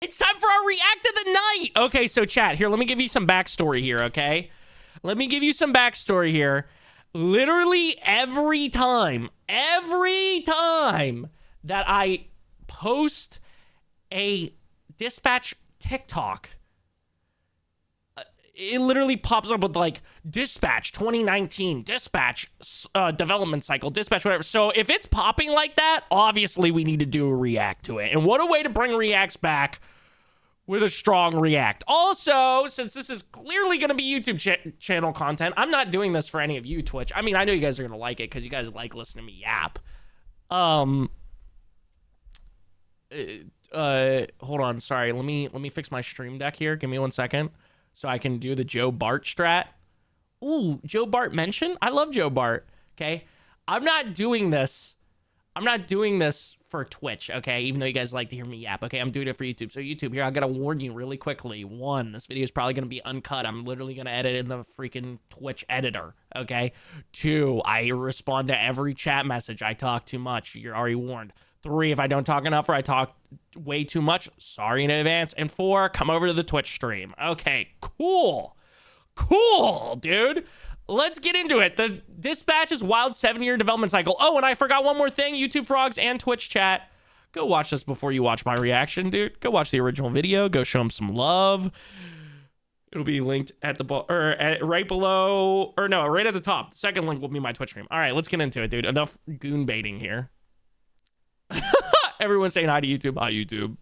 It's time for our react of the night. Okay, so chat, here, let me give you some backstory here, okay? Let me give you some backstory here. Literally every time that I post a Dispatch TikTok, it literally pops up with like Dispatch 2019, Dispatch development cycle, Dispatch whatever. So if it's popping like that, obviously we need to do a react to it. And what a way to bring reacts back with a strong react. Also, since this is clearly going to be YouTube channel content, I'm not doing this for any of you Twitch. I mean, I know you guys are going to like it because you guys like listening to me yap. Hold on, sorry. Let me fix my stream deck here. Give me 1 second. So I can do the Joe Bart strat. Ooh, Joe Bart mention? I love Joe Bart, okay? I'm not doing this for Twitch, okay? Even though you guys like to hear me yap, okay? I'm doing it for YouTube. So YouTube, here, I gotta warn you really quickly. 1, this video is probably gonna be uncut. I'm literally gonna edit in the freaking Twitch editor, okay? 2, I respond to every chat message. I talk too much. You're already warned. 3, if I don't talk enough or I talk way too much, sorry in advance. And 4, come over to the Twitch stream. Okay, cool, dude. Let's get into it. The Dispatch's wild 7-year development cycle. Oh, and I forgot one more thing. YouTube frogs and Twitch chat. Go watch this before you watch my reaction, dude. Go watch the original video. Go show them some love. It'll be linked at the right below, or no, right at the top. The second link will be my Twitch stream. All right, let's get into it, dude. Enough goon baiting here. Everyone's saying hi to YouTube. Hi, YouTube.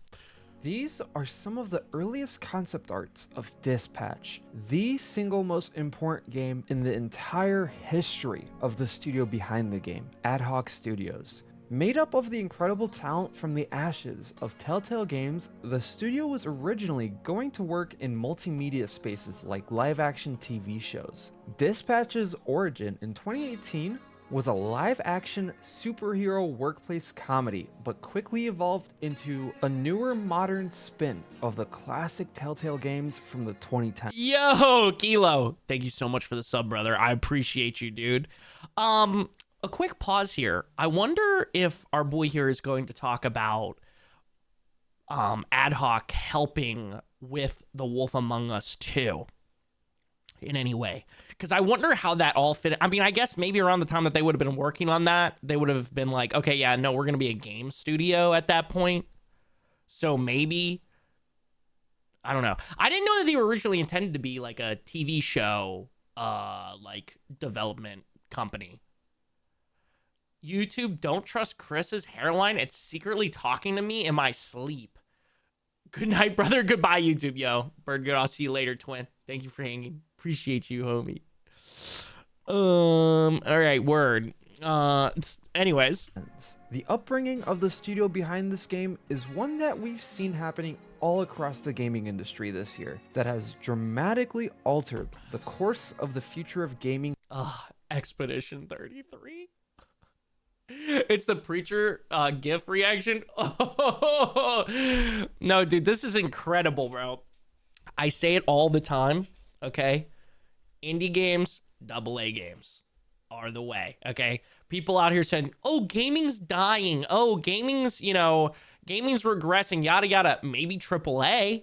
These are some of the earliest concept arts of Dispatch, the single most important game in the entire history of the studio behind the game, Ad Hoc Studios. Made up of the incredible talent from the ashes of Telltale Games, the studio was originally going to work in multimedia spaces like live-action TV shows. Dispatch's origin in 2018 was a live-action superhero workplace comedy, but quickly evolved into a newer modern spin of the classic Telltale games from the 2010s. Yo, Kilo, thank you so much for the sub, brother. I appreciate you, dude. A quick pause here. I wonder if our boy here is going to talk about Ad Hoc helping with The Wolf Among Us 2 in any way. Because I wonder how that all fit. I mean, I guess maybe around the time that they would have been working on that, they would have been like, okay, yeah, no, we're going to be a game studio at that point. So maybe, I don't know. I didn't know that they were originally intended to be like a TV show, like development company. YouTube, don't trust Chris's hairline. It's secretly talking to me in my sleep. Good night, brother. Goodbye, YouTube, yo. Bird good. I'll see you later, twin. Thank you for hanging. Appreciate you, homie. All right, word. Anyways. The upbringing of the studio behind this game is one that we've seen happening all across the gaming industry this year that has dramatically altered the course of the future of gaming. Expedition 33. It's the Preacher GIF reaction. Oh, no, dude, this is incredible, bro. I say it all the time, okay? Indie games, AA games are the way, okay? People out here saying, oh, gaming's dying. Oh, gaming's, gaming's regressing, yada, yada. Maybe AAA.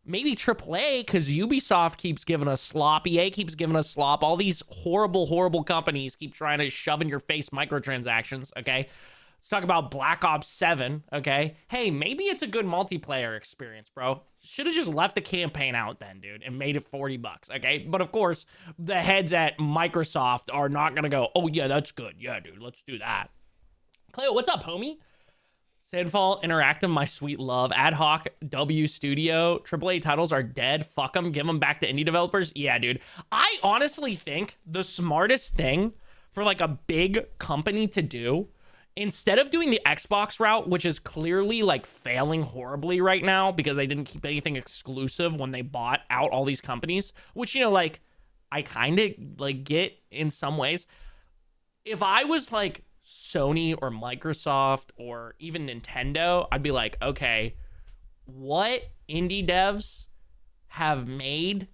Maybe AAA, because Ubisoft keeps giving us slop. EA keeps giving us slop. All these horrible, horrible companies keep trying to shove in your face microtransactions, okay? Let's talk about Black Ops 7, okay? Hey, maybe it's a good multiplayer experience, bro. Should have just left the campaign out then, dude, and made it $40, okay? But of course, the heads at Microsoft are not gonna go, oh yeah, that's good. Yeah, dude, let's do that. Cleo, what's up, homie? Sandfall Interactive, my sweet love. Ad Hoc, W Studio. AAA titles are dead. Fuck them. Give them back to indie developers. Yeah, dude. I honestly think the smartest thing for like a big company to do, instead of doing the Xbox route, which is clearly like failing horribly right now because they didn't keep anything exclusive when they bought out all these companies, which, like I kind of like get in some ways. If I was like Sony or Microsoft or even Nintendo, I'd be like, okay, what indie devs have made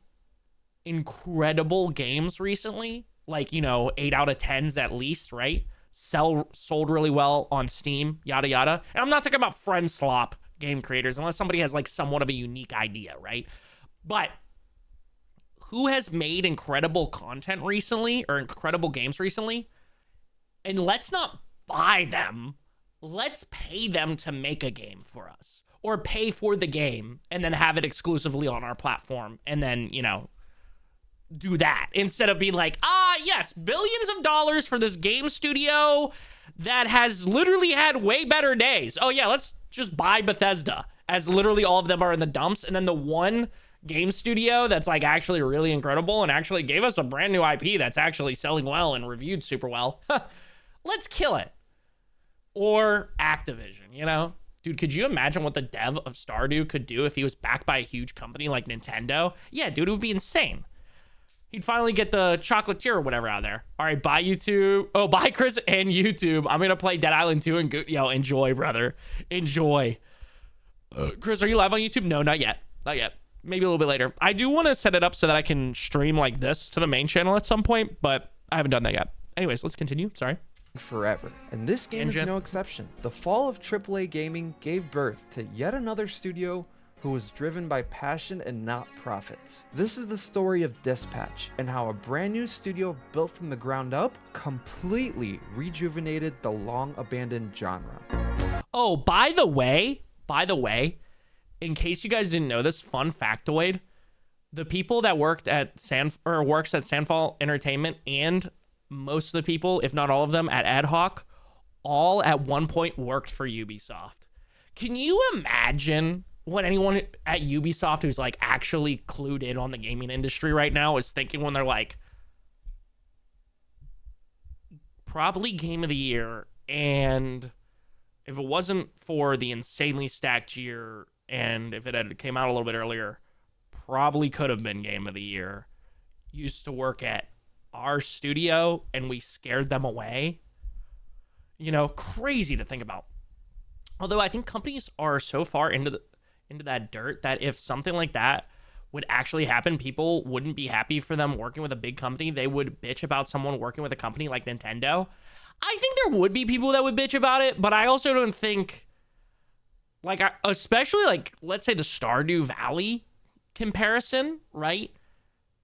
incredible games recently? Like, 8 out of 10s at least, right? Sold really well on Steam, yada, yada. And I'm not talking about friend slop game creators unless somebody has like somewhat of a unique idea, right? But who has made incredible content recently or incredible games recently? And let's not buy them. Let's pay them to make a game for us, or pay for the game and then have it exclusively on our platform and then, you know, do that instead of being like, yes, billions of dollars for this game studio that has literally had way better days. Oh yeah, let's just buy Bethesda, as literally all of them are in the dumps, and then the one game studio that's like actually really incredible and actually gave us a brand new IP that's actually selling well and reviewed super well. Let's kill it. Or Activision, you know? Dude, could you imagine what the dev of Stardew could do if he was backed by a huge company like Nintendo? Yeah, dude, it would be insane. He'd finally get the chocolatier or whatever out of there. All right, bye YouTube. Oh, bye Chris and YouTube. I'm going to play Dead Island 2 and yo, enjoy, brother. Enjoy. Chris, are you live on YouTube? No, not yet. Not yet. Maybe a little bit later. I do want to set it up so that I can stream like this to the main channel at some point, but I haven't done that yet. Anyways, let's continue. Sorry. Forever. And this game is no exception. The fall of AAA gaming gave birth to yet another studio who was driven by passion and not profits. This is the story of Dispatch and how a brand new studio built from the ground up completely rejuvenated the long abandoned genre. Oh, by the way, in case you guys didn't know this, fun factoid, the people that works at Sandfall Entertainment and most of the people, if not all of them, at Ad Hoc, all at one point worked for Ubisoft. Can you imagine what anyone at Ubisoft who's like actually clued in on the gaming industry right now is thinking when they're like, probably game of the year, and if it wasn't for the insanely stacked year and if it had came out a little bit earlier, probably could have been game of the year. Used to work at our studio and we scared them away. You know, crazy to think about. Although I think companies are so far into that dirt that if something like that would actually happen, people wouldn't be happy for them working with a big company. They would bitch about someone working with a company like Nintendo. I think there would be people that would bitch about it, but I also don't think, like, especially like, let's say the Stardew Valley comparison, right?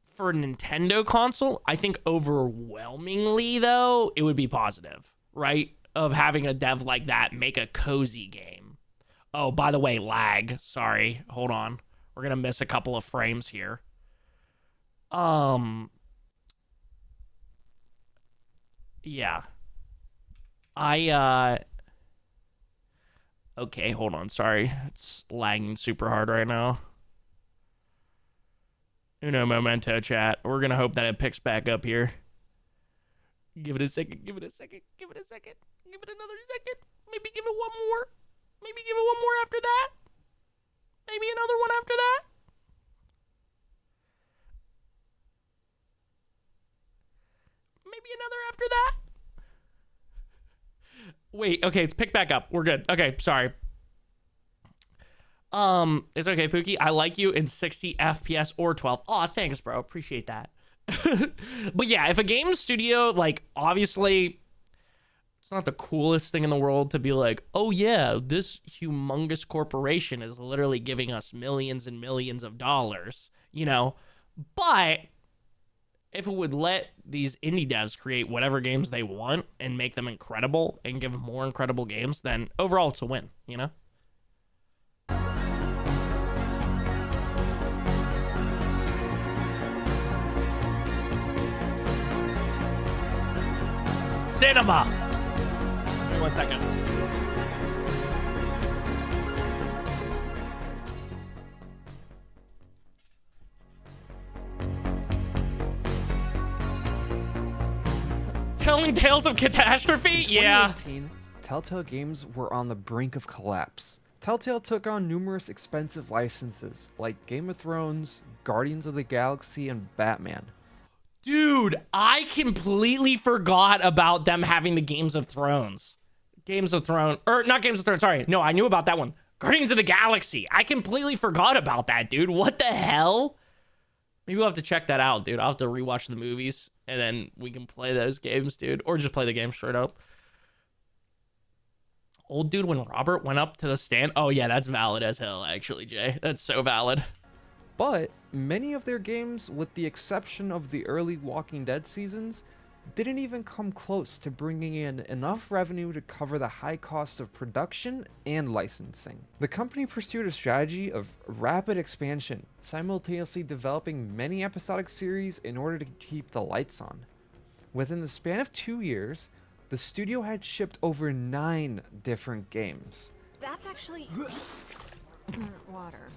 For a Nintendo console, I think overwhelmingly, though, it would be positive, right? Of having a dev like that make a cozy game. Oh, by the way, lag. Sorry. Hold on. We're going to miss a couple of frames here. Yeah. Okay, hold on. Sorry. It's lagging super hard right now. Uno momento, chat. We're going to hope that it picks back up here. Give it a second. Give it a second. Give it a second. Give it another second. Maybe give it one more. Maybe give it one more after that. Maybe another one after that. Maybe another after that. Wait, okay, it's picked back up. We're good. Okay, sorry. It's okay, Pookie. I like you in 60 FPS or 12. Aw, thanks, bro. Appreciate that. But yeah, if a game studio, like, obviously, it's not the coolest thing in the world to be like, oh yeah, this humongous corporation is literally giving us millions and millions of dollars, you know? But if it would let these indie devs create whatever games they want and make them incredible and give them more incredible games, then overall it's a win, you know? Cinema. Give me 1 second. Telling tales of catastrophe? Yeah. 2018, Telltale Games were on the brink of collapse. Telltale took on numerous expensive licenses like Game of Thrones, Guardians of the Galaxy, and Batman. Dude, I completely forgot about them having the Games of Thrones. Not Games of Thrones, sorry. No, I knew about that one. Guardians of the Galaxy. I completely forgot about that, dude. What the hell? Maybe we'll have to check that out, dude. I'll have to rewatch the movies, and then we can play those games, dude. Or just play the game straight up. Old dude, when Robert went up to the stand. Oh yeah, that's valid as hell, actually, Jay. That's so valid. But many of their games, with the exception of the early Walking Dead seasons, didn't even come close to bringing in enough revenue to cover the high cost of production and licensing. The company pursued a strategy of rapid expansion, simultaneously developing many episodic series in order to keep the lights on. Within the span of 2 years, the studio had shipped over 9 different games. That's actually water.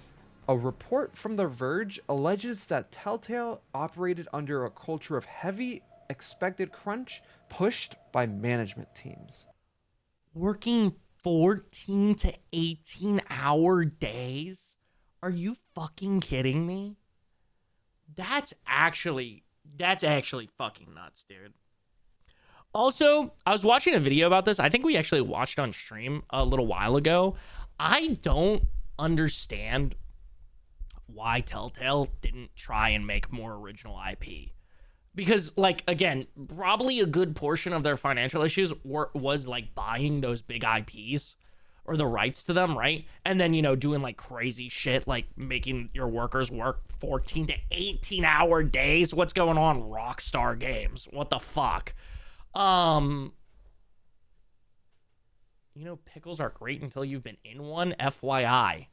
A report from The Verge alleges that Telltale operated under a culture of heavy expected crunch pushed by management teams. Working 14 to 18-hour days? Are you fucking kidding me? That's actually fucking nuts, dude. Also, I was watching a video about this. I think we actually watched on stream a little while ago. I don't understand why Telltale didn't try and make more original IP. Because, like, again, probably a good portion of their financial issues was, like, buying those big IPs or the rights to them, right? And then, you know, doing, like, crazy shit, like making your workers work 14 to 18-hour days. What's going on, Rockstar Games? What the fuck? You know, pickles are great until you've been in one, FYI.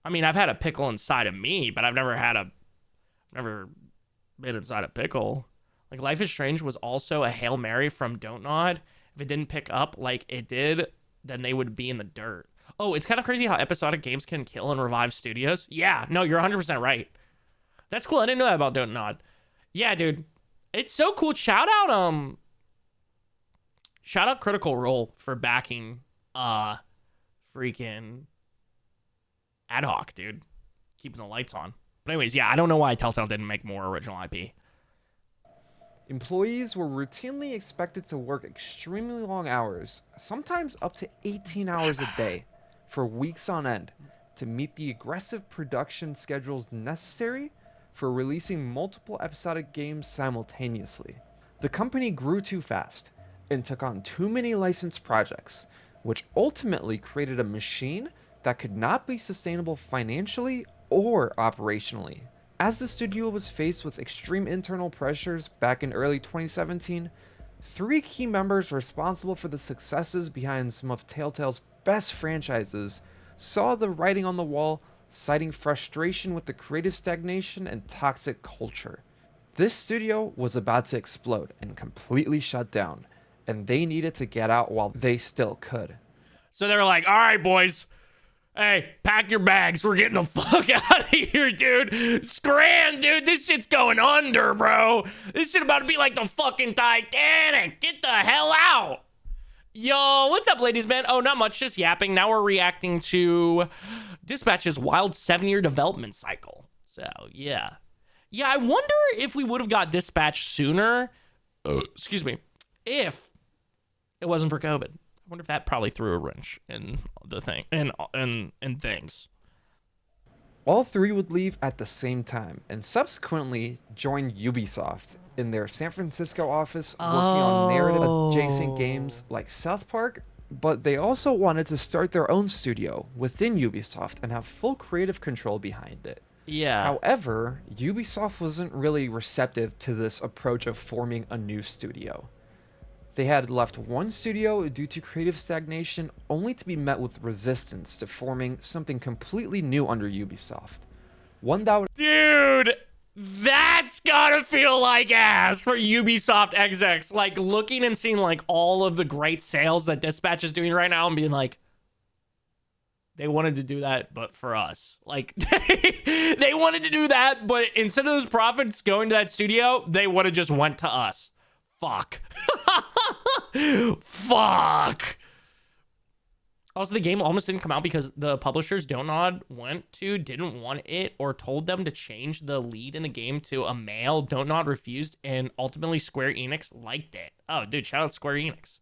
I mean, I've had a pickle inside of me, but I've never been inside a pickle. Like, Life is Strange was also a Hail Mary from Don't Nod. If it didn't pick up like it did, then they would be in the dirt. Oh, it's kind of crazy how episodic games can kill and revive studios. Yeah, no, you're 100% right. That's cool. I didn't know that about Don't Nod. Yeah, dude. It's so cool. Shout out Critical Role for backing freaking Ad Hoc, dude. Keeping the lights on. But anyways, yeah, I don't know why Telltale didn't make more original IP. Employees were routinely expected to work extremely long hours, sometimes up to 18 hours a day, for weeks on end, to meet the aggressive production schedules necessary for releasing multiple episodic games simultaneously. The company grew too fast and took on too many licensed projects, which ultimately created a machine that could not be sustainable financially or operationally. As the studio was faced with extreme internal pressures back in early 2017, 3 key members responsible for the successes behind some of Telltale's best franchises saw the writing on the wall, citing frustration with the creative stagnation and toxic culture. This studio was about to explode and completely shut down, and they needed to get out while they still could. So they were like, all right, boys. Hey, pack your bags. We're getting the fuck out of here, dude. Scram, dude. This shit's going under, bro. This shit about to be like the fucking Titanic. Get the hell out. Yo, what's up, ladies, man? Oh, not much. Just yapping. Now we're reacting to Dispatch's wild 7-year development cycle. So, yeah. Yeah, I wonder if we would have got Dispatch sooner. Excuse me. If it wasn't for COVID. I wonder if that probably threw a wrench in the thing and things. All 3 would leave at the same time and subsequently join Ubisoft in their San Francisco office working on narrative adjacent games like South Park, but they also wanted to start their own studio within Ubisoft and have full creative control behind it. Yeah. However, Ubisoft wasn't really receptive to this approach of forming a new studio. They had left one studio due to creative stagnation, only to be met with resistance to forming something completely new under Ubisoft. One that would— Dude, that's gotta feel like ass for Ubisoft execs. Like, looking and seeing, like, all of the great sales that Dispatch is doing right now and being like, they wanted to do that, but for us. Like, they wanted to do that, but instead of those profits going to that studio, they would have just went to us. Fuck. Fuck. Also, the game almost didn't come out because the publishers Don't Nod didn't want it, or told them to change the lead in the game to a male. Don't Nod refused, and ultimately Square Enix liked it. Oh, dude, shout out Square Enix.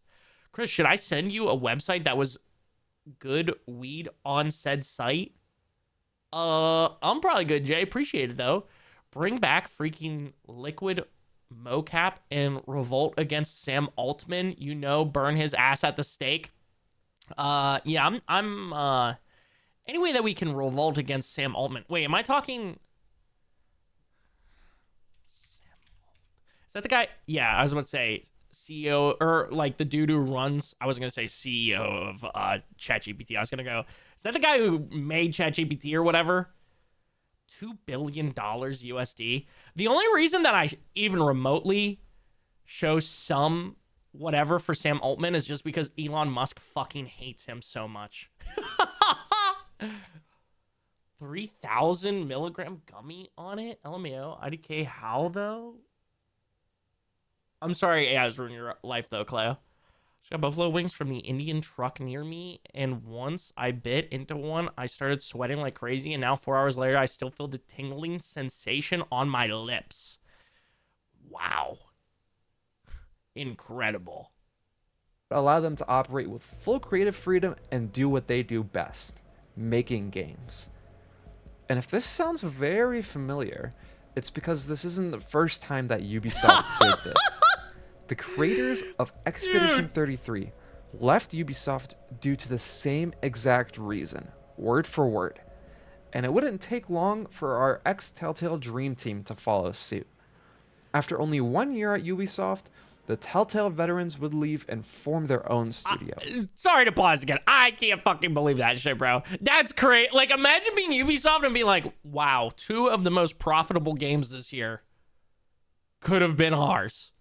Chris, should I send you a website that was good weed on said site? I'm probably good, Jay. Appreciate it, though. Bring back freaking Liquid Mocap and revolt against Sam Altman. You know, burn his ass at the stake. Yeah, I'm any way that we can revolt against Sam Altman. Wait, am I talking? Is that the guy? Yeah, I was about to say CEO or like the dude who runs. I wasn't gonna say CEO of ChatGPT. I was gonna go. Is that the guy who made ChatGPT or whatever? $2 billion USD. The only reason that I even remotely show some whatever for Sam Altman is just because Elon Musk fucking hates him so much. 3,000 milligram gummy on it. LMAO. IDK. How though? I'm sorry. Yeah, I was ruining your life though, Cleo. Just got buffalo wings from the Indian truck near me, and once I bit into one, I started sweating like crazy, and now 4 hours later, I still feel the tingling sensation on my lips. Wow. Incredible. Allow them to operate with full creative freedom and do what they do best, making games. And if this sounds very familiar, it's because this isn't the first time that Ubisoft did this. The creators of Expedition 33 left Ubisoft due to the same exact reason, word for word. And it wouldn't take long for our ex-Telltale Dream Team to follow suit. After only 1 year at Ubisoft, the Telltale veterans would leave and form their own studio. Sorry to pause again. I can't fucking believe that shit, bro. That's great. Like, imagine being Ubisoft and being like, wow, 2 of the most profitable games this year could have been ours.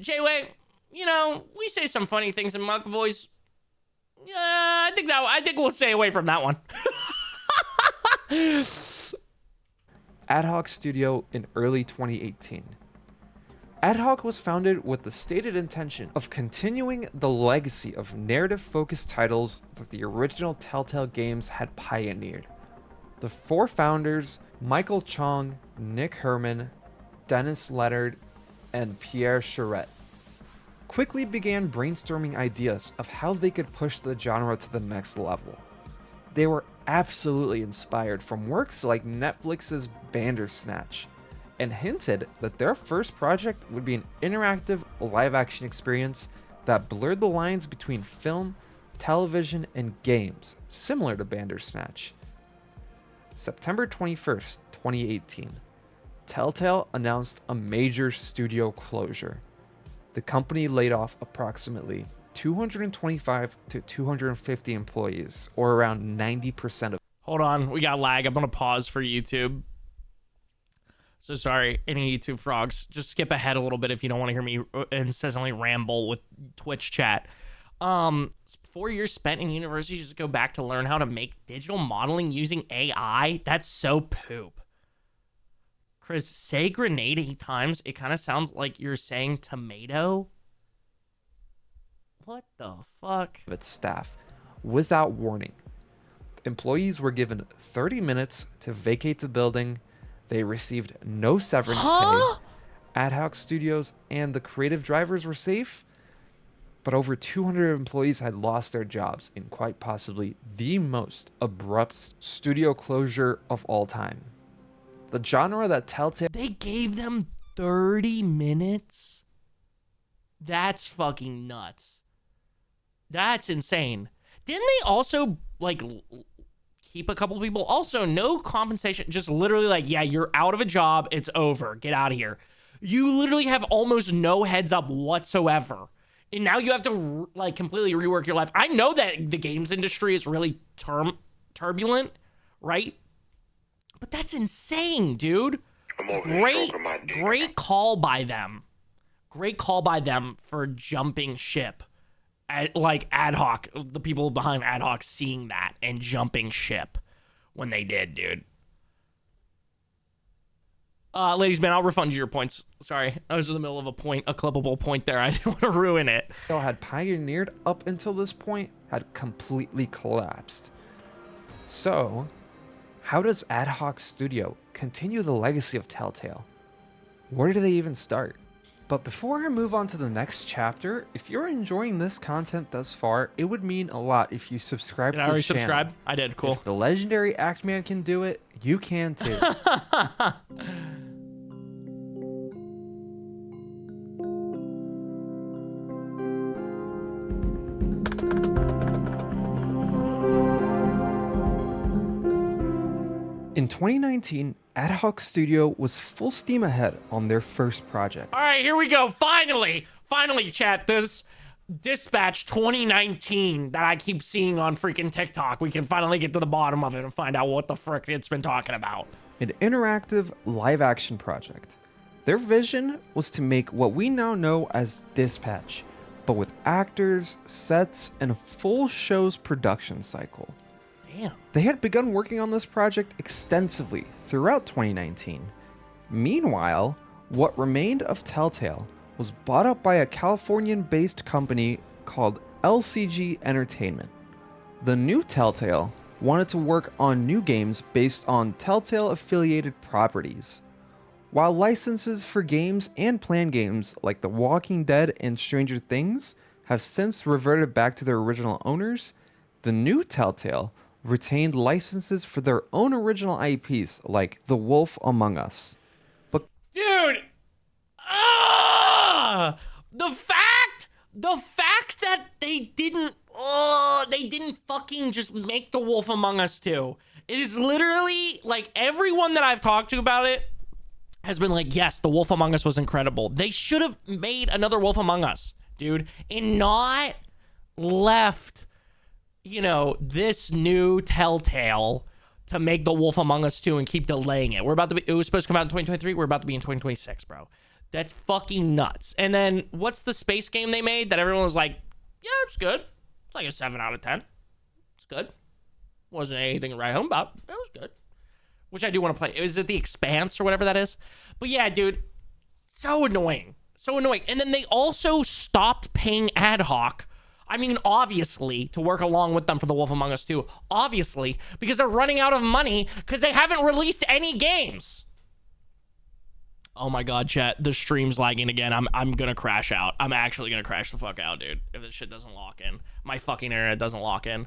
J-Way, you know, we say some funny things in Muck voice. Yeah, I think we'll stay away from that one. Ad Hoc Studio in early 2018. Ad Hoc was founded with the stated intention of continuing the legacy of narrative-focused titles that the original Telltale games had pioneered. The 4 founders, Michael Chong, Nick Herman, Dennis Leonard, and Pierre Charette, quickly began brainstorming ideas of how they could push the genre to the next level. They were absolutely inspired from works like Netflix's Bandersnatch, and hinted that their first project would be an interactive live-action experience that blurred the lines between film, television, and games, similar to Bandersnatch. September 21st, 2018, Telltale announced a major studio closure. The company laid off approximately 225 to 250 employees, or around 90% of. Hold on, we got lag. I'm gonna pause for YouTube. So sorry, any YouTube frogs. Just skip ahead a little bit if you don't want to hear me incessantly ramble with Twitch chat. 4 years spent in university just to go back to learn how to make digital modeling using AI. That's so poop. Chris, say grenade 8 times. It kind of sounds like you're saying tomato. What the fuck? Its staff, without warning. Employees were given 30 minutes to vacate the building. They received no severance pay. Ad Hoc Studios and the creative drivers were safe, but over 200 employees had lost their jobs in quite possibly the most abrupt studio closure of all time. The genre that Telltale... They gave them 30 minutes? That's fucking nuts. That's insane. Didn't they also, like, keep a couple people? Also, no compensation. Just literally like, yeah, you're out of a job. It's over. Get out of here. You literally have almost no heads up whatsoever. And now you have to, like, completely rework your life. I know that the games industry is really turbulent, right? But that's insane, dude. Great call by them. Great call by them for jumping ship. Like Ad Hoc, the people behind Ad Hoc seeing that and jumping ship when they did, dude. Ladies, man, I'll refund you your points. Sorry, I was in the middle of a clippable point there. I didn't want to ruin it. Had pioneered up until this point had completely collapsed. So, how does Ad Hoc Studio continue the legacy of Telltale? Where do they even start? But before I move on to the next chapter, if you're enjoying this content thus far, it would mean a lot if you subscribe Did to I the already channel. subscribe? I did. Cool. If the legendary Actman can do it, you can too. In 2019, Ad Hoc Studio was full steam ahead on their first project. All right, here we go. Finally, chat. This Dispatch 2019 that I keep seeing on freaking TikTok. We can finally get to the bottom of it and find out what the frick it's been talking about. An interactive live-action project. Their vision was to make what we now know as Dispatch, but with actors, sets, and a full show's production cycle. Damn. They had begun working on this project extensively throughout 2019. Meanwhile, what remained of Telltale was bought up by a Californian-based company called LCG Entertainment. The new Telltale wanted to work on new games based on Telltale-affiliated properties. While licenses for games and planned games like The Walking Dead and Stranger Things have since reverted back to their original owners, the new Telltale retained licenses for their own original IPs like The Wolf Among Us. But Dude, the fact that they didn't fucking just make The Wolf Among Us 2. It is literally like everyone that I've talked to about it has been like, yes, The Wolf Among Us was incredible. They should have made another Wolf Among Us, dude, and not left, you know, this new Telltale to make The Wolf Among Us 2 and keep delaying it. It was supposed to come out in 2023. We're about to be in 2026, bro. That's fucking nuts. And then what's the space game they made that everyone was like, yeah, it's good. It's like a 7 out of 10. It's good. Wasn't anything to write home about. It was good. Which I do want to play. Is it The Expanse or whatever that is? But yeah, dude, so annoying. So annoying. And then they also stopped paying Ad Hoc. I mean, obviously, to work along with them for The Wolf Among Us 2. Obviously, because they're running out of money because they haven't released any games. Oh my god, chat. The stream's lagging again. I'm gonna crash out. I'm actually gonna crash the fuck out, dude. If this shit doesn't lock in. My fucking internet doesn't lock in.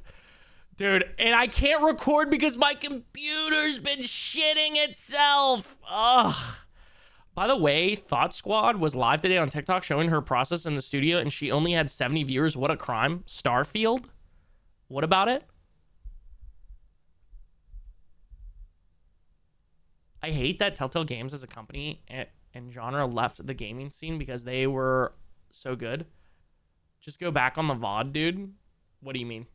Dude, and I can't record because my computer's been shitting itself. Ugh. By the way, Thought Squad was live today on TikTok showing her process in the studio, and she only had 70 viewers. What a crime. Starfield? What about it? I hate that Telltale Games as a company and genre left the gaming scene because they were so good. Just go back on the VOD, dude. What do you mean?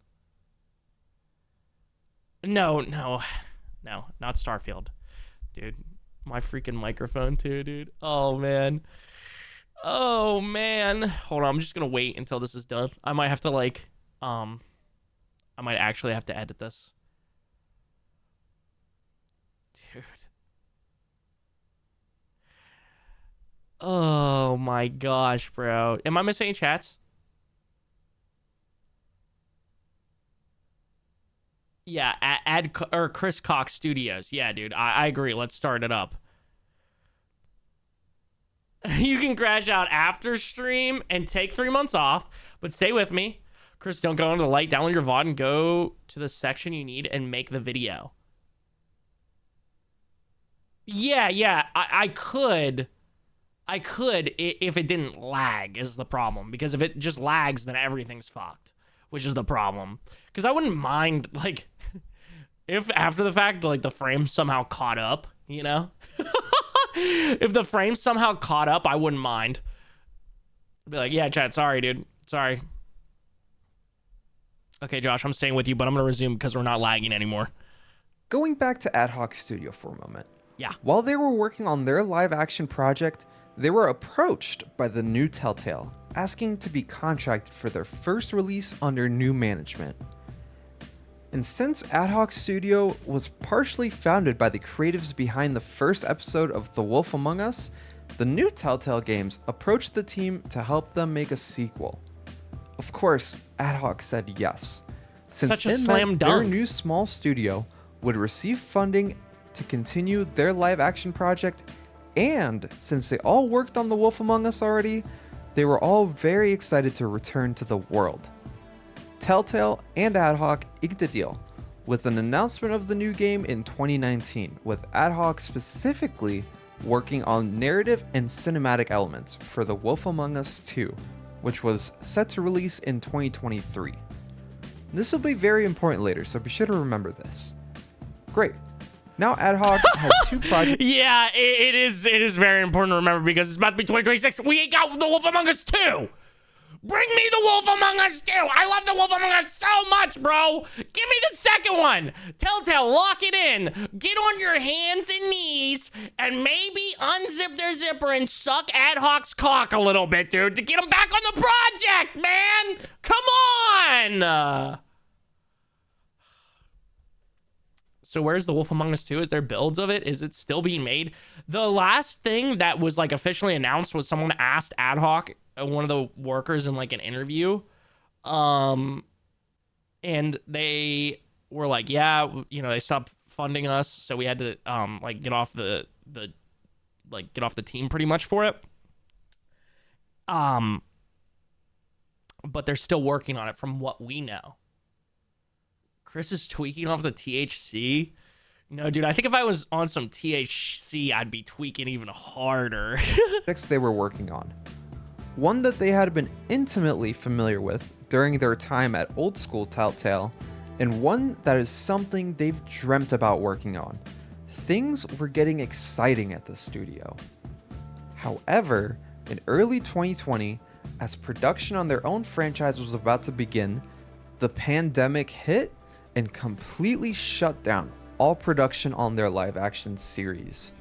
No, not Starfield. Dude, my freaking microphone too, dude. Oh, man. Hold on, I'm just gonna wait until this is done. I might have to, like, I might actually have to edit this. Dude. Oh my gosh, bro. Am I missing any chats? Yeah, Chris Cox Studios. Yeah, dude, I agree. Let's start it up. You can crash out after stream and take 3 months off, but stay with me. Chris, don't go into the light, download your VOD, and go to the section you need and make the video. Yeah, I could if it didn't lag is the problem. Because if it just lags, then everything's fucked, which is the problem. Because I wouldn't mind, like, if after the fact, like, the frame somehow caught up, you know? If the frame somehow caught up, I wouldn't mind. I'd be like, yeah, chat, sorry, dude. Sorry. Okay, Josh, I'm staying with you, but I'm going to resume because we're not lagging anymore. Going back to Ad Hoc Studio for a moment. Yeah. While they were working on their live action project, they were approached by the new Telltale, asking to be contracted for their first release under new management. And since Ad Hoc Studio was partially founded by the creatives behind the first episode of The Wolf Among Us, the new Telltale Games approached the team to help them make a sequel. Of course, Ad Hoc said yes, since Such a it slam meant dunk. their new small studio would receive funding to continue their live action project And since they all worked on The Wolf Among Us already, they were all very excited to return to the world. Telltale and AdHoc inked a deal with an announcement of the new game in 2019, with AdHoc specifically working on narrative and cinematic elements for The Wolf Among Us 2, which was set to release in 2023. This will be very important later, so be sure to remember this. Great. Now AdHoc has two projects. Yeah, it is very important to remember because it's about to be 2026. We ain't got The Wolf Among Us 2. Bring me The Wolf Among Us 2. I love The Wolf Among Us so much, bro. Give me the second one. Telltale, lock it in. Get on your hands and knees and maybe unzip their zipper and suck AdHoc's cock a little bit, dude, to get them back on the project, man. Come on. So where's The Wolf Among Us 2? Is there builds of it? Is it still being made? The last thing that was like officially announced was someone asked AdHoc, one of the workers, in like an interview, and they were like, yeah, you know, they stopped funding us, so we had to like get off the team pretty much for it. But they're still working on it from what we know. Chris is tweaking off the THC. No, dude, I think if I was on some THC, I'd be tweaking even harder. They were working on. One that they had been intimately familiar with during their time at old school Telltale, and one that is something they've dreamt about working on. Things were getting exciting at the studio. However, in early 2020, as production on their own franchise was about to begin, the pandemic hit and completely shut down all production on their live action series.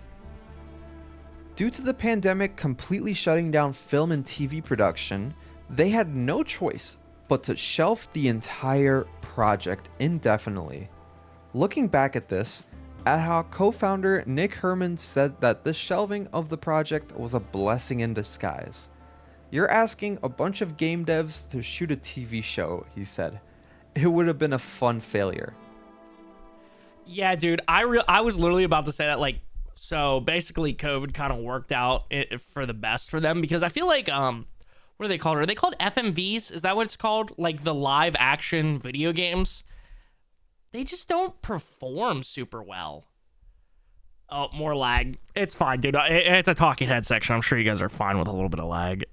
Due to the pandemic completely shutting down film and TV production, they had no choice but to shelf the entire project indefinitely. Looking back at this, AdHoc co-founder Nick Herman said that the shelving of the project was a blessing in disguise. You're asking a bunch of game devs to shoot a TV show, he said. It would have been a fun failure. Yeah, dude, I was literally about to say that, like, so basically COVID kind of worked out for the best for them, because I feel like, what are they called? Are they called FMVs? Is that what it's called? Like the live action video games? They just don't perform super well. Oh, more lag. It's fine, dude. It's a talking head section. I'm sure you guys are fine with a little bit of lag.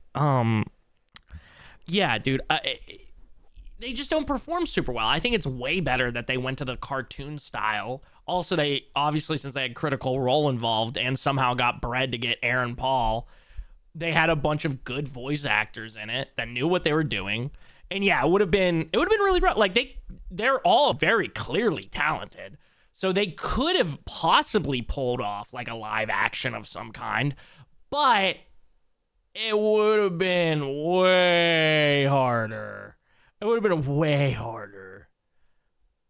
Yeah, dude. They just don't perform super well. I think it's way better that they went to the cartoon style. Also, they obviously, since they had Critical Role involved and somehow got bread to get Aaron Paul, they had a bunch of good voice actors in it that knew what they were doing. And yeah, it would have been really rough. Like they're all very clearly talented. So they could have possibly pulled off like a live action of some kind, but it would have been way harder. It would have been way harder.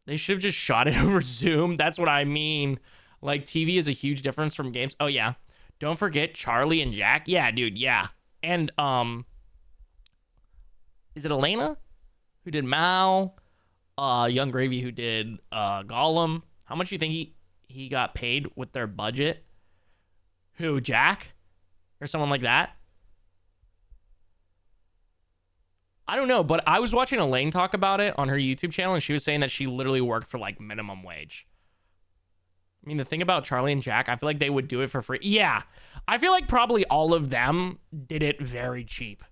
They should have just shot it over Zoom. That's what I mean. Like, TV is a huge difference from games. Oh, yeah. Don't forget Charlie and Jack. Yeah, dude, yeah. And, is it Elena who did Mao? Young Gravy who did Gollum. How much do you think he got paid with their budget? Who, Jack? Or someone like that? I don't know, but I was watching Elaine talk about it on her YouTube channel, and she was saying that she literally worked for like minimum wage. I mean, the thing about Charlie and Jack, I feel like they would do it for free. Yeah, I feel like probably all of them did it very cheap.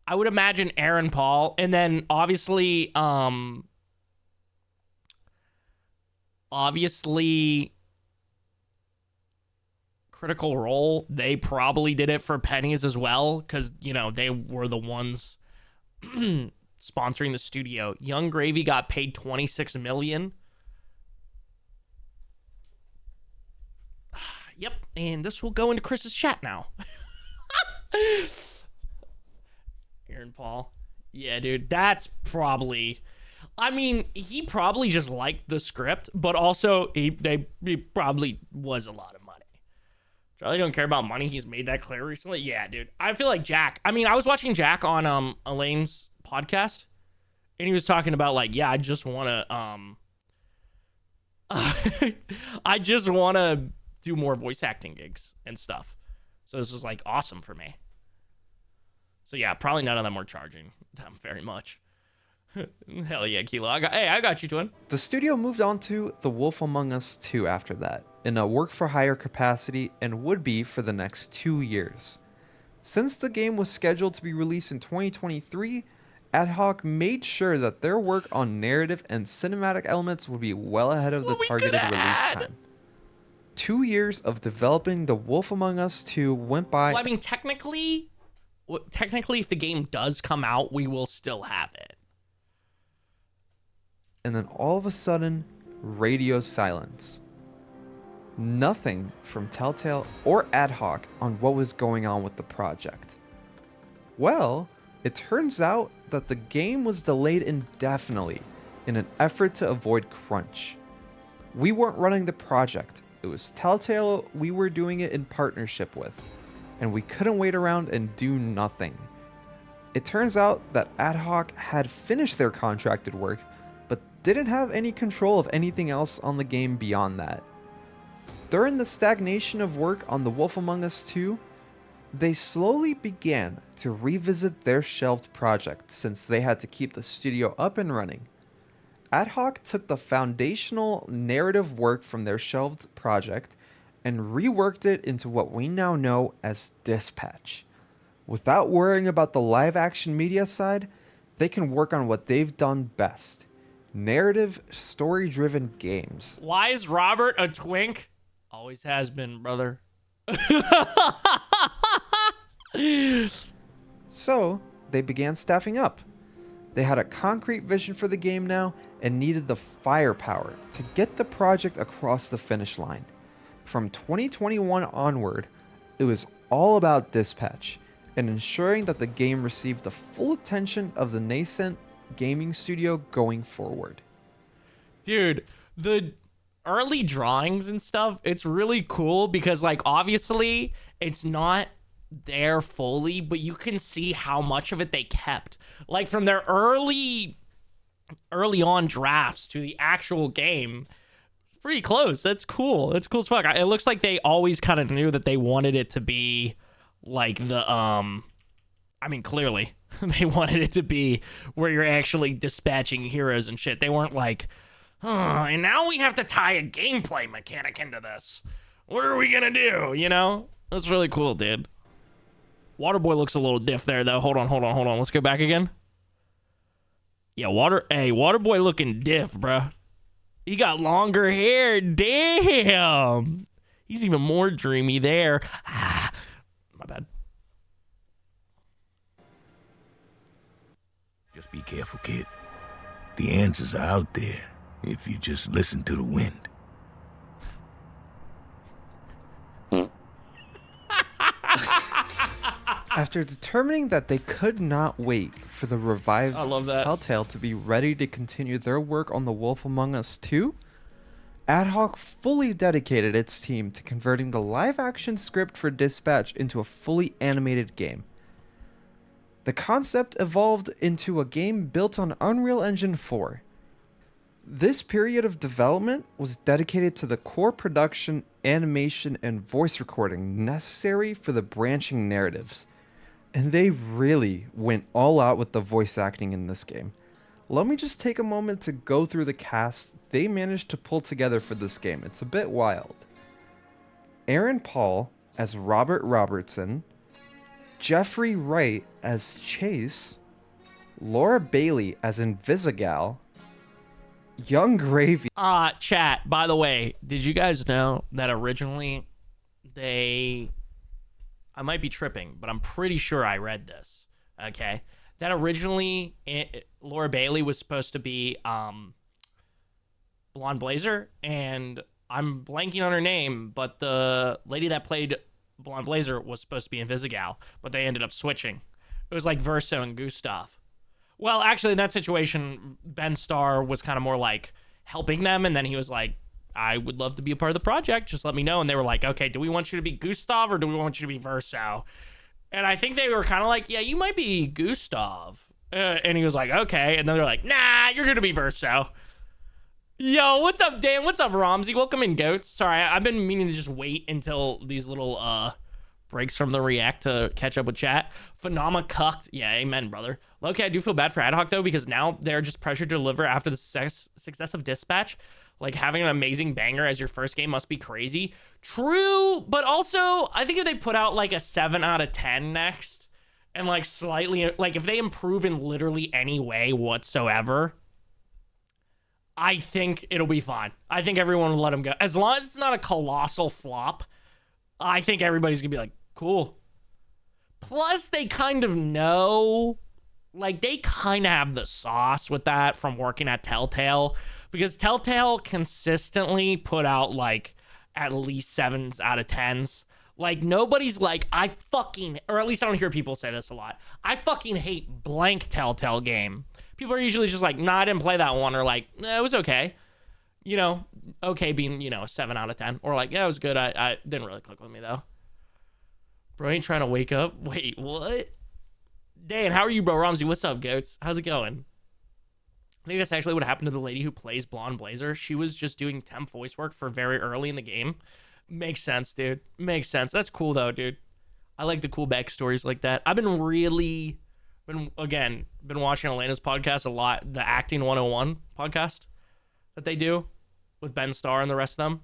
I would imagine Aaron Paul, and then obviously Critical Role, they probably did it for pennies as well, because, you know, they were the ones sponsoring the studio. Young Gravy got paid $26 million. Yep, and this will go into Chris's chat now. Aaron Paul. Yeah, dude, that's probably... I mean, he probably just liked the script, but also he probably was a lot of money. Charlie don't care about money. He's made that clear recently. Yeah, dude. I feel like Jack. I mean, I was watching Jack on Elaine's podcast, and he was talking about like, yeah, I just want to do more voice acting gigs and stuff. So this is like awesome for me. So yeah, probably none of them were charging them very much. Hell yeah, Kilo. I got you, twin. The studio moved on to The Wolf Among Us 2 after that, in a work-for-hire capacity and would be for the next 2 years. Since the game was scheduled to be released in 2023, AdHoc made sure that their work on narrative and cinematic elements would be well ahead of the targeted release time. 2 years of developing The Wolf Among Us 2 went by. Well, I mean, technically, if the game does come out, we will still have it. And then all of a sudden, radio silence. Nothing from Telltale or AdHoc on what was going on with the project. Well, it turns out that the game was delayed indefinitely in an effort to avoid crunch. We weren't running the project, it was Telltale we were doing it in partnership with, and we couldn't wait around and do nothing. It turns out that AdHoc had finished their contracted work, but didn't have any control of anything else on the game beyond that. During the stagnation of work on The Wolf Among Us 2, they slowly began to revisit their shelved project since they had to keep the studio up and running. AdHoc took the foundational narrative work from their shelved project and reworked it into what we now know as Dispatch. Without worrying about the live action media side, they can work on what they've done best: narrative, story-driven games. Why is Robert a twink? Always has been, brother. So, they began staffing up. They had a concrete vision for the game now and needed the firepower to get the project across the finish line. From 2021 onward, it was all about Dispatch and ensuring that the game received the full attention of the nascent gaming studio going forward. Dude, the early drawings and stuff, it's really cool because, like, obviously it's not there fully, but you can see how much of it they kept. Like, from their early on drafts to the actual game, pretty close. That's cool. That's cool as fuck. It looks like they always kind of knew that they wanted it to be like the I mean, clearly they wanted it to be where you're actually dispatching heroes and shit. They weren't like, and now we have to tie a gameplay mechanic into this. What are we gonna do? You know? That's really cool, dude. Waterboy looks a little diff there, though. Hold on. Let's go back again. Yeah, Waterboy looking diff, bruh. He got longer hair. Damn. He's even more dreamy there. My bad. Just be careful, kid. The answers are out there if you just listen to the wind. After determining that they could not wait for the revived I love that. Telltale to be ready to continue their work on The Wolf Among Us 2, AdHoc fully dedicated its team to converting the live-action script for Dispatch into a fully animated game. The concept evolved into a game built on Unreal Engine 4. This period of development was dedicated to the core production, animation, and voice recording necessary for the branching narratives. And they really went all out with the voice acting in this game. Let me just take a moment to go through the cast they managed to pull together for this game. It's a bit wild. Aaron Paul as Robert Robertson, Jeffrey Wright as Chase, Laura Bailey as Invisigal, Young Gravy. Chat, by the way, did you guys know that originally I might be tripping, but I'm pretty sure I read this, okay? That originally Laura Bailey was supposed to be Blonde Blazer, and I'm blanking on her name, but the lady that played Blonde Blazer was supposed to be Invisigal, but they ended up switching. It was like Verso and Gustav. Well, actually, in that situation, Ben Starr was kind of more like helping them, and then he was like, I would love to be a part of the project. Just let me know. And they were like, okay, do we want you to be Gustav or do we want you to be Verso? And I think they were kind of like, yeah, you might be Gustav. And he was like, okay. And then they're like, nah, you're going to be Verso. Yo, what's up, Dan? What's up, Ramsey? Welcome in, goats. Sorry, I've been meaning to just wait until these little breaks from the react to catch up with chat. Phenomena cucked. Yeah, amen, brother. Okay, I do feel bad for Adhoc though, because now they're just pressured to deliver after the success of Dispatch. Like, having an amazing banger as your first game must be crazy. True, but also I think if they put out like a 7 out of 10 next, and like slightly, like if they improve in literally any way whatsoever, I think it'll be fine. I think everyone will let him go. As long as it's not a colossal flop, I think everybody's gonna be like, cool. Plus, they kind of know, like, they kind of have the sauce with that from working at Telltale, because Telltale consistently put out, like, at least 7s out of 10s. Like, nobody's like, I fucking, or at least I don't hear people say this a lot, I fucking hate blank Telltale game. People are usually just like, nah, I didn't play that one, or like, it was okay. You know, okay being, you know, 7 out of 10. Or like, yeah, it was good. I didn't really click with me, though. Bro, ain't trying to wake up. Wait, what? Dan, how are you, bro? Ramsey, what's up, goats? How's it going? I think that's actually what happened to the lady who plays Blonde Blazer. She was just doing temp voice work for very early in the game. Makes sense, dude. Makes sense. That's cool, though, dude. I like the cool backstories like that. I've been watching Elena's podcast a lot, the Acting 101 podcast that they do with Ben Starr and the rest of them.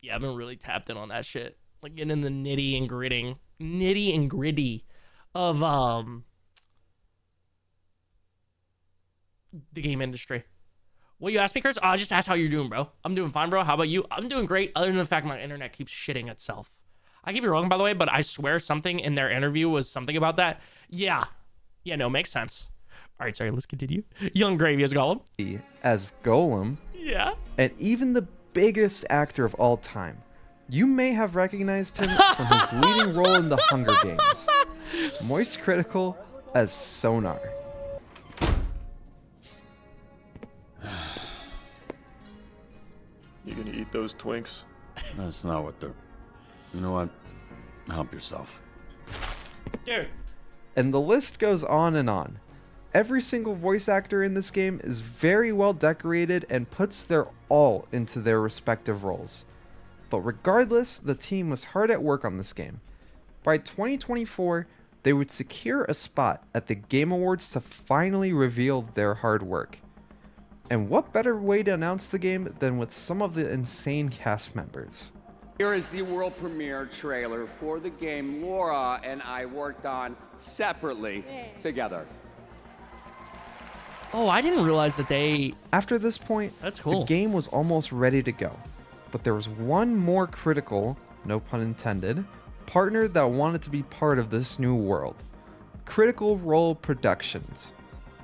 Yeah, I've been really tapped in on that shit. Like, getting in the nitty and gritty of the game industry. What, you asked me, Chris? I just asked how you're doing, bro. I'm doing fine, bro. How about you? I'm doing great, other than the fact my internet keeps shitting itself. I could be wrong, by the way, but I swear something in their interview was something about that. Yeah, no, makes sense. All right, sorry, let's continue. Young Gravy as Gollum. As Golem, Yeah. and even the biggest actor of all time. You may have recognized him from his leading role in the Hunger Games. Moist Critical as Sonar. You gonna eat those Twinks? That's not what they're... You know what? Help yourself. Dude. And the list goes on and on. Every single voice actor in this game is very well decorated and puts their all into their respective roles. But regardless, the team was hard at work on this game. By 2024, they would secure a spot at the Game Awards to finally reveal their hard work. And what better way to announce the game than with some of the insane cast members? Here is the world premiere trailer for the game Laura and I worked on separately together. Oh, I didn't realize that they... After this point, That's cool. the game was almost ready to go. But there was one more critical, no pun intended, partner that wanted to be part of this new world. Critical Role Productions.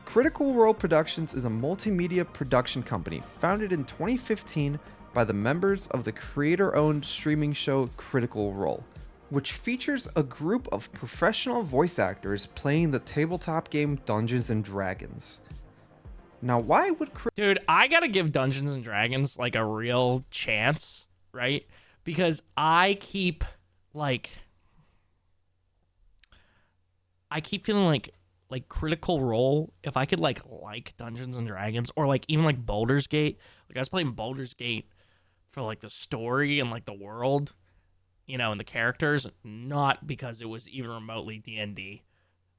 Critical Role Productions is a multimedia production company founded in 2015 by the members of the creator-owned streaming show Critical Role, which features a group of professional voice actors playing the tabletop game Dungeons & Dragons. Now, why would Dude, I gotta give Dungeons and Dragons like a real chance, right? Because I keep feeling like Critical Role, if I could like Dungeons and Dragons, or like even like Baldur's Gate. Like, I was playing Baldur's Gate for like the story and like the world, you know, and the characters, not because it was even remotely D&D.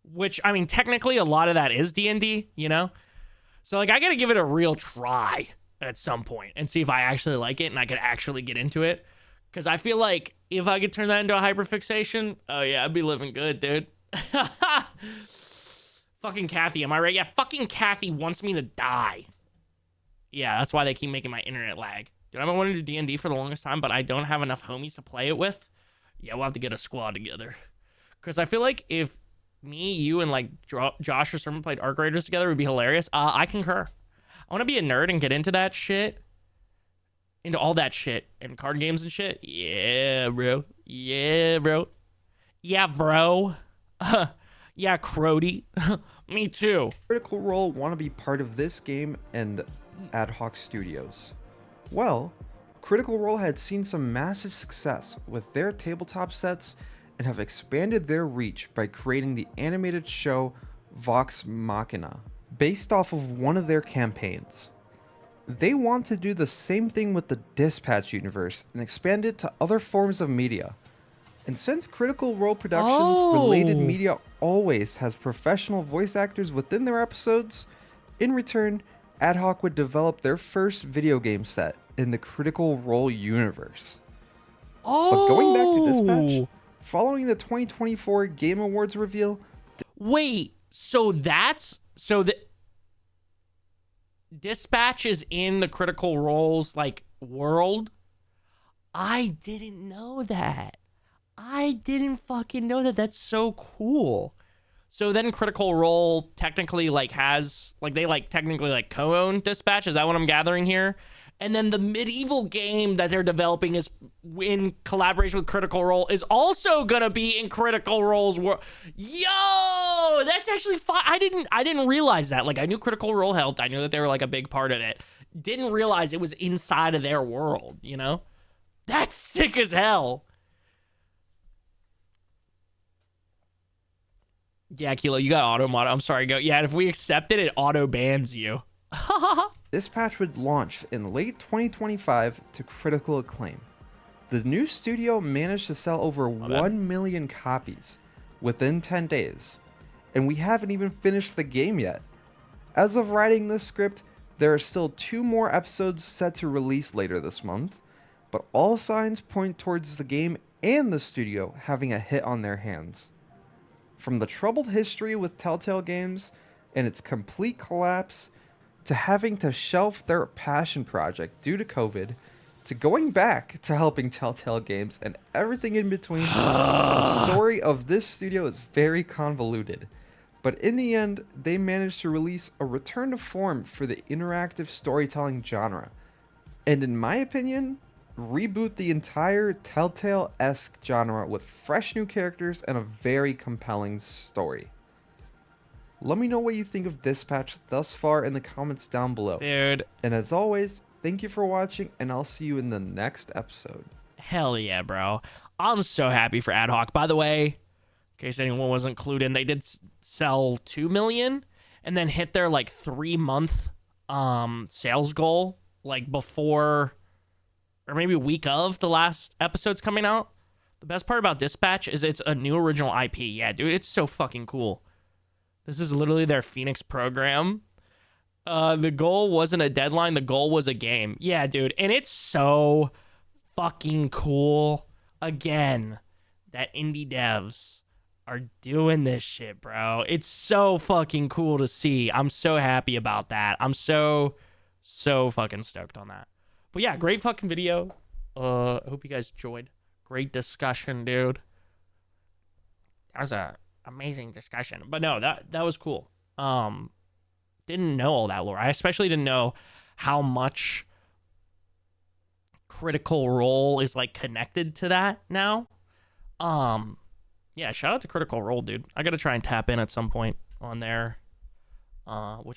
Which, I mean, technically a lot of that is D&D, you know? So, like, I gotta give it a real try at some point and see if I actually like it and I could actually get into it. Because I feel like if I could turn that into a hyperfixation, oh yeah, I'd be living good, dude. Fucking Kathy, am I right? Yeah, fucking Kathy wants me to die. Yeah, that's why they keep making my internet lag. Dude, I've been wanting to do D&D for the longest time, but I don't have enough homies to play it with. Yeah, we'll have to get a squad together. Because I feel like if me, you, and like Josh or someone played Arc Raiders together, would be hilarious. I concur. I want to be a nerd and get into that shit. Into all that shit. And card games and shit. Yeah, bro. Yeah, bro. Yeah, bro. Yeah, Crody. Me too. Critical Role want to be part of this game and Ad Hoc Studios? Well, Critical Role had seen some massive success with their tabletop sets and have expanded their reach by creating the animated show Vox Machina, based off of one of their campaigns. They want to do the same thing with the Dispatch universe and expand it to other forms of media. And since Critical Role Productions related media always has professional voice actors within their episodes, in return, Ad Hoc would develop their first video game set in the Critical Role universe. But going back to Dispatch, following the 2024 Game Awards reveal, Wait, so the Dispatch is in the Critical Roles like world? I didn't know that. I didn't fucking know that. That's so cool. So then Critical Role technically like has like they like technically like co-own Dispatch. Is that what I'm gathering here? And then the medieval game that they're developing is in collaboration with Critical Role is also gonna be in Critical Role's world. Yo, that's actually fun. I didn't realize that. Like I knew Critical Role helped. I knew that they were like a big part of it. Didn't realize it was inside of their world. You know, that's sick as hell. Yeah, Kilo, you got auto mod. I'm sorry, go. Yeah, if we accept it, it auto bans you. Dispatch would launch in late 2025 to critical acclaim. The new studio managed to sell over 1 million copies within 10 days, and we haven't even finished the game yet. As of writing this script, there are still 2 more episodes set to release later this month, but all signs point towards the game and the studio having a hit on their hands. From the troubled history with Telltale Games and its complete collapse, to having to shelf their passion project due to COVID, to going back to helping Telltale Games and everything in between, the story of this studio is very convoluted. But in the end, they managed to release a return to form for the interactive storytelling genre. And in my opinion, reboot the entire Telltale-esque genre with fresh new characters and a very compelling story. Let me know what you think of Dispatch thus far in the comments down below. Dude. And as always, thank you for watching, and I'll see you in the next episode. Hell yeah, bro. I'm so happy for Ad Hoc. By the way, in case anyone wasn't clued in, they did sell 2 million and then hit their like 3-month sales goal like before or maybe week of the last episode's coming out. The best part about Dispatch is it's a new original IP. Yeah, dude, it's so fucking cool. This is literally their Phoenix program. The goal wasn't a deadline. The goal was a game. Yeah, dude. And it's so fucking cool. Again, that indie devs are doing this shit, bro. It's so fucking cool to see. I'm so happy about that. I'm so fucking stoked on that. But yeah, great fucking video. I hope you guys enjoyed. Great discussion, dude. That was a amazing discussion. But no, that was cool. Didn't know all that lore. I especially didn't know how much Critical Role is like connected to that now. Yeah, shout out to Critical Role, dude. I gotta try and tap in at some point on there. Which